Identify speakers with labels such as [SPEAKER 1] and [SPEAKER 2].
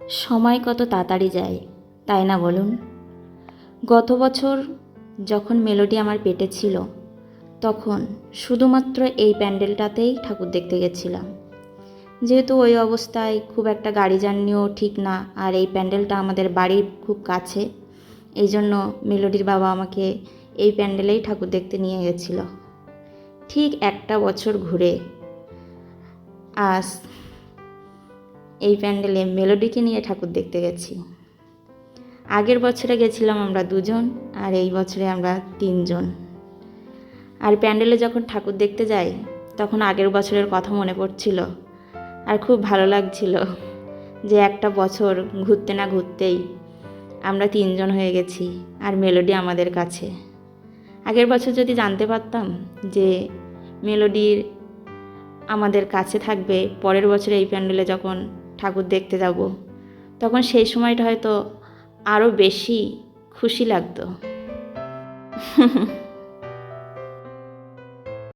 [SPEAKER 1] সময় কত তাড়াতাড়ি যায়, তাই না বলুন? গত বছর যখন মেলোডি আমার পেটে ছিল, তখন শুধুমাত্র এই প্যান্ডেলটাতেই ঠাকুর দেখতে গেছিলাম। যেহেতু ওই অবস্থায় খুব একটা গাড়ি জার্নিও ঠিক না, আর এই প্যান্ডেলটা আমাদের বাড়ির খুব কাছে, এই জন্য মেলোডির বাবা আমাকে এই প্যান্ডেলেই ঠাকুর দেখতে নিয়ে গেছিল। ঠিক একটা বছর ঘুরে আজ এই প্যান্ডেলে মেলোডিকে নিয়ে ঠাকুর দেখতে গেছি। আগের বছরে গেছিলাম আমরা 2 জন, আর এই বছরে আমরা 3 জন। আর প্যান্ডেলে যখন ঠাকুর দেখতে যাই, তখন আগের বছরের কথা মনে পড়ছিল, আর খুব ভালো লাগছিল যে একটা বছর ঘুরতে না ঘুরতেই আমরা 3 জন হয়ে গেছি, আর মেলোডি আমাদের কাছে। আগের বছর যদি জানতে পারতাম যে মেলোডির আমাদের কাছে থাকবে পরের বছর এই প্যান্ডেলে যখন ঠাকুর দেখতে যাব, তখন সেই সময়টা হয়তো আরও বেশি খুশি লাগতো।